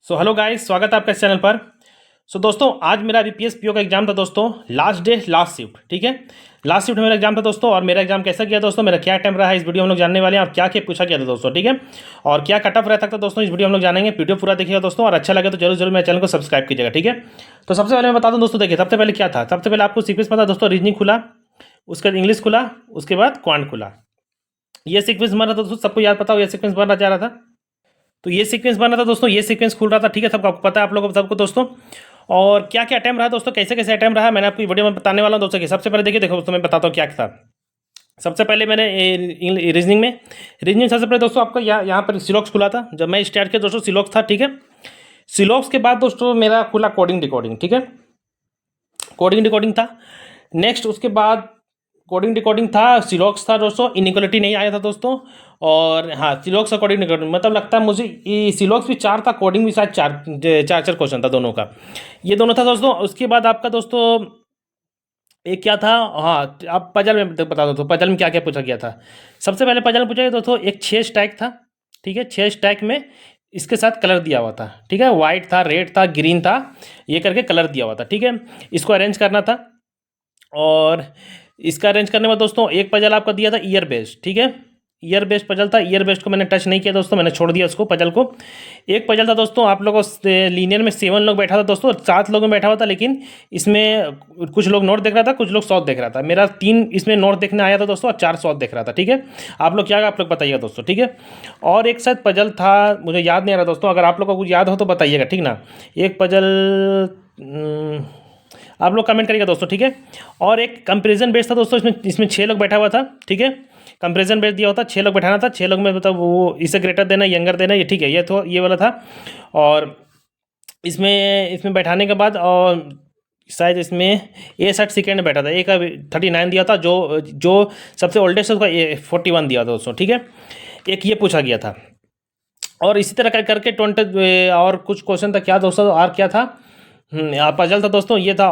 So hello guys, स्वागत है आपका इस चैनल पर। दोस्तों, आज मेरा बीपीएस पीओ का एग्जाम था दोस्तों। लास्ट डे लास्ट शिफ्ट, ठीक है। लास्ट शिफ्ट में मेरा एग्जाम था दोस्तों। और मेरा एग्जाम कैसा गया दोस्तों, मेरा क्या टाइम रहा है, इस वीडियो में हम लोग जानने वाले हैं। और क्या क्या पूछा गया था दोस्तों, ठीक है। और क्या कट ऑफ रहता था दोस्तों, इस वीडियो में हम लोग जानेंगे। वीडियो पूरा देखिएगा दोस्तों, और अच्छा लगे तो जरूर जरूर मेरे चैनल को सब्सक्राइब कीजिएगा, ठीक है। तो सबसे पहले मैं बता दूं दोस्तों, देखिए सबसे पहले क्या था। सबसे पहले आपको सीक्वेंस पता दोस्तों, रीजनिंग खुला, उसके बाद इंग्लिश खुला, उसके बाद क्वांट खुला। ये सीक्वेंस बन रहा था दोस्तों, सबको याद पता हो ये सीक्वेंस बनना जा रहा था। तो ये सीक्वेंस बना था दोस्तों, ये सीक्वेंस खुल रहा था, ठीक है। सबको आपको पता है, आप लोगों को सबको दोस्तों। और क्या क्या टाइम रहा दोस्तों, कैसे कैसे टाइम रहा, मैंने आपको वीडियो में बताने वाला हूं दोस्तों। कि सबसे पहले देखिए, देखो दोस्तों, मैं बताता हूँ क्या था। सबसे पहले मैंने रीजनिंग सबसे पहले दोस्तों आपका यहाँ पर सिलॉक्स खुला था। जब मैं स्टार्ट किया दोस्तों, सिलॉक्स था, ठीक है। सिलॉक्स के बाद दोस्तों मेरा खुला कोडिंग डिकोडिंग, ठीक है। कोडिंग डिकोडिंग था। नेक्स्ट उसके बाद कोडिंग डिकोडिंग था, सिलॉक्स था दोस्तों, इनइक्वालिटी नहीं आया था दोस्तों। और हाँ, सिलॉक्स और कोडिंग डिकोडिंग, मतलब लगता है मुझे ये सिलॉक्स भी 4 था, कोडिंग भी शायद चार क्वेश्चन था दोनों का। ये दोनों था दोस्तों। उसके बाद आपका दोस्तों एक क्या था, हाँ, आप पजल में बता दो तो पजल में क्या क्या पूछा गया था। सबसे पहले पजल में पूछा गया दोस्तों, एक 6 स्टैक था, ठीक है। 6 स्टैक में इसके साथ कलर दिया हुआ था, ठीक है। वाइट था, रेड था, ग्रीन था, ये करके कलर दिया हुआ था, ठीक है। इसको अरेंज करना था। और इसका अरेंज करने में दोस्तों एक पजल आपका दिया था ईयर बेस्ड, ठीक है। ईयर बेस्ड पजल था। ईयर बेस्ड को मैंने टच नहीं किया दोस्तों, मैंने छोड़ दिया उसको, पजल को। एक पजल था दोस्तों, आप लोगों लीनियर में 7 लोग बैठा था दोस्तों, 7 लोगों में बैठा हुआ था। लेकिन इसमें कुछ लोग नोट देख रहा था, कुछ लोग शॉर्ट देख रहा था। मेरा 3 इसमें नोट देखने आया था दोस्तों, और 4 शॉर्ट देख रहा था, ठीक है। आप लोग क्या, आप लोग बताइएगा दोस्तों, ठीक है। और एक शायद पजल था, मुझे याद नहीं आ रहा दोस्तों, अगर आप लोग को कुछ याद हो तो बताइएगा, ठीक ना। एक पजल आप लोग कमेंट करिएगा दोस्तों, ठीक है। और एक कंपेरिजन बेस्ड था दोस्तों, इसमें 6 लोग बैठा हुआ था, ठीक है। कंपेरिजन बेस्ड दिया होता, 6 लोग बैठाना था। 6 लोग में मतलब वो इसे ग्रेटर देना, यंगर देना, ये ठीक है, ये तो ये वाला था। और इसमें इसमें बैठाने के बाद, और शायद इसमें ए 60 सेकेंड में बैठा था। एक 39 दिया था, जो जो सबसे ओल्डेस्ट है उसका 41 दिया था दोस्तों, ठीक है। एक ये पूछा गया था। और इसी तरह करके 20 और कुछ क्वेश्चन था, क्या दोस्तों, और क्या था, पजल था दोस्तों, ये था।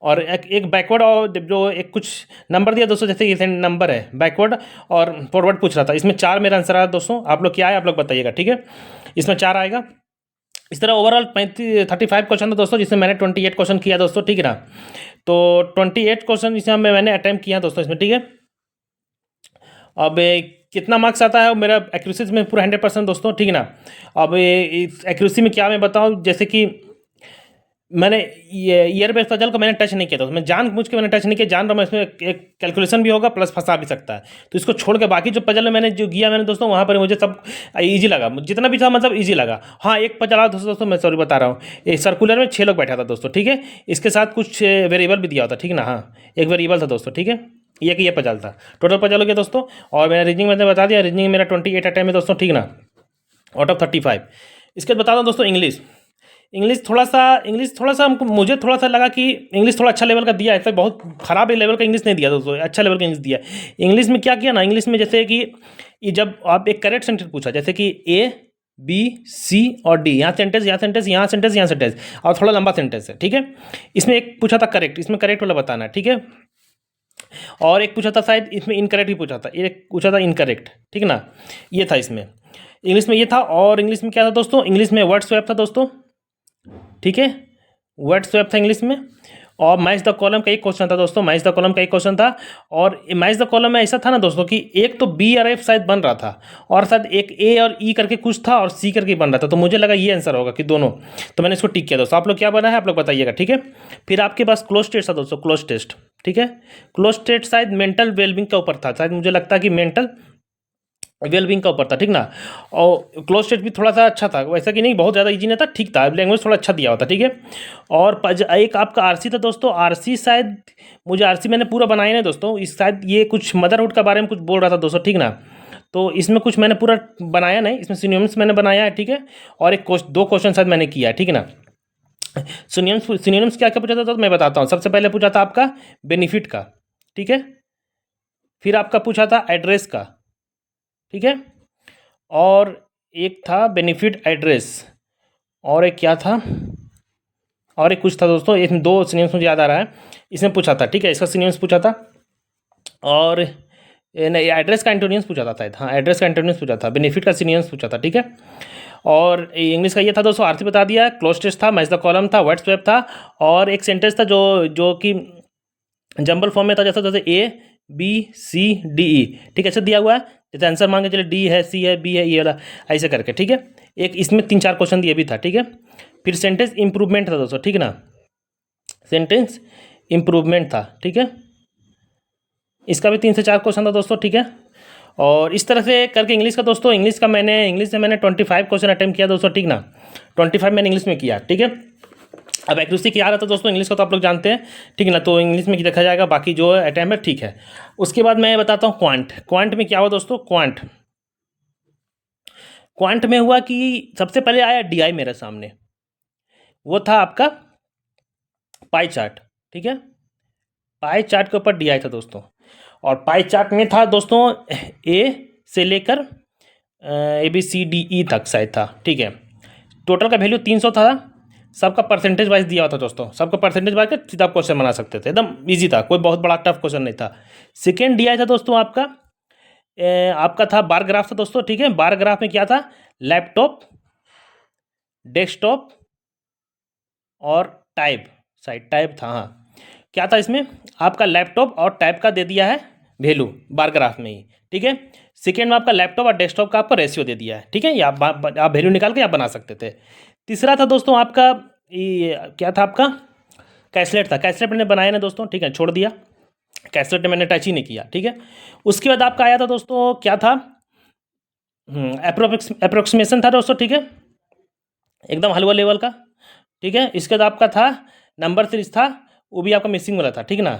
और एक बैकवर्ड, और जो एक कुछ नंबर दिया दोस्तों, जैसे ये नंबर है, बैकवर्ड और फॉरवर्ड पूछ रहा था। इसमें 4 मेरा आंसर आया दोस्तों। आप लोग क्या है, आप लोग बताइएगा, ठीक है। इसमें 4 आएगा। इस तरह ओवरऑल 35 क्वेश्चन था दोस्तों, जिसमें मैंने 28 क्वेश्चन किया दोस्तों, ठीक है ना। तो 28 क्वेश्चन इसमें मैंने अटैम्प्ट किया दोस्तों इसमें, ठीक है। अब कितना मार्क्स आता है मेरा एक्यूरेसी में, पूरा 100% दोस्तों, ठीक है ना। अब एक्यूरेसी में क्या मैं बताऊं, जैसे कि मैंने ये ईयर बेस्ड पजल को मैंने टच नहीं किया था, मैं जानबूझ के मैंने टच नहीं किया, जान रहा हूँ मैं इसमें एक कैलकुलेशन भी होगा प्लस फंसा भी सकता है। तो इसको छोड़ के बाकी जो पजल में मैंने जो किया मैंने दोस्तों, वहाँ पर मुझे सब इजी लगा, जितना भी था मतलब इजी लगा। हाँ, एक पजल आ दोस्तों, मैं सॉरी बता रहा हूँ, एक सर्कुलर में 6 लोग बैठा था दोस्तों, ठीक है। इसके साथ कुछ वेरिएबल भी दिया होता, ठीक है ना। हाँ, एक वेरिएबल था दोस्तों, ठीक है। ये पजल था, टोटल पजल हो गया दोस्तों। और मैंने रीजनिंग मैंने बता दिया, रीजनिंग मेरा 28 अटैम्प्ट है दोस्तों, ठीक ना, आउट ऑफ 35। इसके बाद बता दूँ दोस्तों, इंग्लिश थोड़ा सा हमको, मुझे थोड़ा सा लगा कि इंग्लिश थोड़ा अच्छा लेवल का दिया है। ऐसा बहुत खराब लेवल का इंग्लिश नहीं दिया दोस्तों, अच्छा लेवल का इंग्लिश दिया। इंग्लिश में क्या किया ना, इंग्लिश में जैसे कि ये जब आप एक करेक्ट सेंटेंस पूछा, जैसे कि ए बी सी और डी, यहाँ सेंटेंस, यहाँ सेंटेंस, यहाँ सेंटेंस, यहाँ सेंटेंस, और थोड़ा लंबा सेंटेंस है, ठीक है। इसमें एक पूछा था करेक्ट, इसमें करेक्ट वाला बताना है, ठीक है। और एक पूछा था शायद इसमें इनकरेक्ट भी पूछा था, एक पूछा था इनकरेक्ट, ठीक है ना। ये था इसमें, इंग्लिश में ये था। और इंग्लिश में क्या था दोस्तों, इंग्लिश में वर्ड स्वैप था दोस्तों, ठीक है। वर्ड स्वैप था इंग्लिश में। और मैच द कॉलम का एक क्वेश्चन था दोस्तों, मैच द कॉलम का एक क्वेश्चन था। और मैच द कॉलम में ऐसा था ना दोस्तों कि एक तो बी और एफ शायद बन रहा था, और शायद एक ए और ई करके कुछ था, और सी करके बन रहा था। तो मुझे लगा ये आंसर होगा कि दोनों, तो मैंने इसको टिक किया दोस्तों। आप लोग क्या बना है, आप लोग बताइएगा, ठीक है। फिर आपके पास क्लोज टेस्ट था दोस्तों, क्लोज टेस्ट, ठीक है। क्लोज टेस्ट शायद मेंटल वेलबिंग के ऊपर था, शायद मुझे लगता है कि मेंटल वेलबिंग का ऊपर था, ठीक ना। और क्लोज टेस्ट भी थोड़ा सा अच्छा था, वैसा कि नहीं बहुत ज़्यादा इजी नहीं था, ठीक था, लैंग्वेज थोड़ा अच्छा दिया होता, ठीक है। और एक आपका आरसी था दोस्तों, आरसी शायद मुझे आरसी मैंने पूरा बनाया नहीं दोस्तों, इस शायद ये कुछ मदरहुड के बारे में कुछ बोल रहा था दोस्तों, ठीक ना। तो इसमें कुछ मैंने पूरा बनाया नहीं, इसमें सिनोनिम्स मैंने बनाया है, ठीक है। और एक 2 क्वेश्चन शायद मैंने किया है, ठीक है ना। सिनोनिम्स क्या क्या पूछा था तो मैं बताता हूँ। सबसे पहले पूछा था आपका बेनिफिट का, ठीक है। फिर आपका पूछा था एड्रेस का, ठीक है। और एक था बेनिफिट एड्रेस, और एक क्या था, और एक कुछ था दोस्तों। इसमें 2 सिनोनिम्स मुझे याद आ रहा है, इसमें पूछा था, ठीक है, इसका सिनोनिम्स पूछा था। और नहीं, एड्रेस का एंटोनिम्स पूछा था शायद, हाँ, एड्रेस का एंटोनिम्स पूछा था, बेनिफिट का सिनोनिम्स पूछा था, ठीक है। और इंग्लिश का ये था दोस्तों, आरसी बता दिया, क्लोज टेस्ट था, मैच द कॉलम था, वर्ड स्वैप था, और एक सेंटेंस था जो जो कि जंबल फॉर्म में था, जैसा जैसे A B C D E, ठीक है, ऐसे दिया हुआ है। जैसे आंसर मान के चलिए डी है, सी है, बी है, ये वाला ऐसे करके, ठीक है। एक इसमें 3-4 क्वेश्चन दिए भी था, ठीक है। फिर सेंटेंस इंप्रूवमेंट था दोस्तों, ठीक है ना, सेंटेंस इंप्रूवमेंट था, ठीक है। इसका भी 3 से 4 क्वेश्चन था दोस्तों, ठीक है। और इस तरह से करके इंग्लिश का दोस्तों, इंग्लिश से मैंने 25 क्वेश्चन अटैम्प्ट किया दोस्तों, ठीक ना, 25 मैंने इंग्लिश में किया, ठीक है। अब एक्यूरेसी क्या रहा था दोस्तों इंग्लिश का, तो आप लोग जानते हैं, ठीक है ना, तो इंग्लिश में देखा जाएगा, बाकी जो अटैम्प्ट है ठीक है। उसके बाद मैं बताता हूँ क्वांट में क्या हुआ दोस्तों। क्वांट में हुआ कि सबसे पहले आया DI मेरे सामने, वो था आपका पाई चार्ट, ठीक है। पाई चार्ट के ऊपर DI था दोस्तों, और पाई चार्ट में था दोस्तों ए से लेकर ABCDE तक शायद था, ठीक है। टोटल का वैल्यू 300 था, सबका परसेंटेज वाइज दिया हुआ था दोस्तों, सबका परसेंटेज वाइज के सीधा क्वेश्चन बना सकते थे, एकदम इजी था, कोई बहुत बड़ा टफ क्वेश्चन नहीं था। सेकेंड DI था दोस्तों आपका था बार ग्राफ था दोस्तों, ठीक है। बार ग्राफ में क्या था, लैपटॉप, डेस्कटॉप और टाइप था, हाँ। क्या था इसमें, आपका लैपटॉप और टाइप का दे दिया है वैल्यू बार ग्राफ में ही, ठीक है। सेकेंड में आपका लैपटॉप और डेस्कटॉप का आपका रेशियो दे दिया है, ठीक है। ये आप वैल्यू निकाल के आप बना सकते थे। तीसरा था दोस्तों आपका ये क्या था, आपका कैसलेट था। कैसलेट मैंने बनाया ना दोस्तों, ठीक है, छोड़ दिया, कैसलेट मैंने टच ही नहीं किया, ठीक है। उसके बाद आपका आया था दोस्तों, क्या था, अप्रोक्सीमेशन था दोस्तों, ठीक है, एकदम हलवा लेवल का, ठीक है। इसके बाद आपका था नंबर सीरीज था, वो भी आपका मिसिंग वाला था, ठीक ना,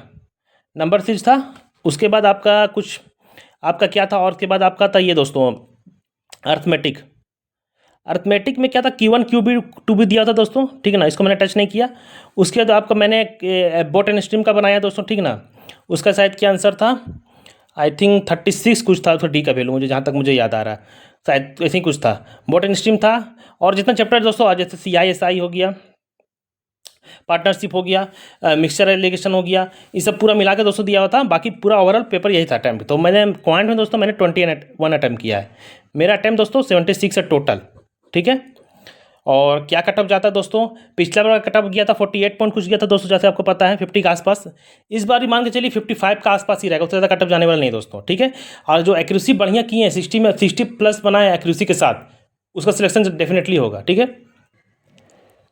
नंबर सीरीज था। उसके बाद आपका कुछ आपका क्या था, और उसके बाद आपका था ये दोस्तों अर्थमेटिक में क्या था, Q1 Q2 भी दिया था दोस्तों, ठीक है ना, इसको मैंने टच नहीं किया। उसके बाद आपका मैंने बोट एंड स्ट्रीम का बनाया दोस्तों, ठीक ना, उसका शायद क्या आंसर था, आई थिंक 36 कुछ था उसका डी का वैल्यू, मुझे जहाँ तक मुझे याद आ रहा है, शायद ऐसे ही कुछ था। बोट एंड स्ट्रीम था, और जितना चैप्टर दोस्तों आज जैसे CISI हो गया, पार्टनरशिप हो गया, मिक्सचर एलिगेशन हो गया, ये सब पूरा मिला के दोस्तों दिया हुआ था। बाकी पूरा ओवरऑल पेपर यही था अटैम्प्ट। तो मैंने क्वांट में दोस्तों मैंने 21 अटैम्प्ट किया है, मेरा अटैम्प्ट दोस्तों 76 है टोटल, ठीक है। और क्या कटअप जाता है दोस्तों, पिछला बार कटअप गया था 48 पॉइंट कुछ गया था दोस्तों, जैसे आपको पता है 50 के आसपास। इस बार ही मान के चलिए 55 का आसपास ही रहेगा, उससे ज़्यादा कटअप जाने वाला नहीं दोस्तों, ठीक है। और जो एक्यूरेसी बढ़िया की है 60 में 60+ बनाए एक्यूरेसी के साथ, उसका सिलेक्शन डेफिनेटली होगा, ठीक है।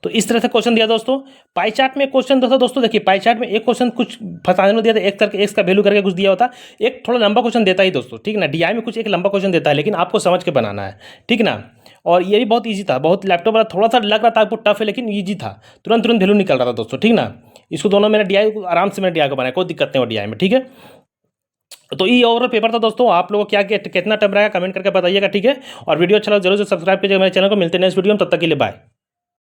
तो इस तरह से क्वेश्चन दिया दोस्तों। पाई चार्ट में क्वेश्चन दोस्तों देखिए, पाई चार्ट में एक क्वेश्चन कुछ फंसाने में दिया था, एक करके एक्स का वैल्यू करके कुछ दिया होता, एक थोड़ा लंबा क्वेश्चन देता ही दोस्तों, ठीक ना। DI में कुछ एक लंबा क्वेश्चन देता है, लेकिन आपको समझ के बनाना है, ठीक ना। और ये भी बहुत ईजी था, बहुत लैपटॉप वाला थोड़ा सा लग रहा था आपको टफ है, लेकिन ईजी था, तुरंत वैल्यू निकल रहा था दोस्तों, ठीक ना। इसको दोनों मैंने DI आराम से मैंने DI को बनाया, कोई दिक्कत नहीं हो DI में, ठीक है। तो ये ओवरऑल पेपर था दोस्तों। आप लोगों को क्या कितना टाइम रहेगा कमेंट करके बताइएगा, ठीक है। और वीडियो अच्छा लगा जरूर से सब्सक्राइब कीजिएगा मेरे चैनल को। मिलते हैं नेक्स्ट वीडियो में, तब तक के लिए बाय।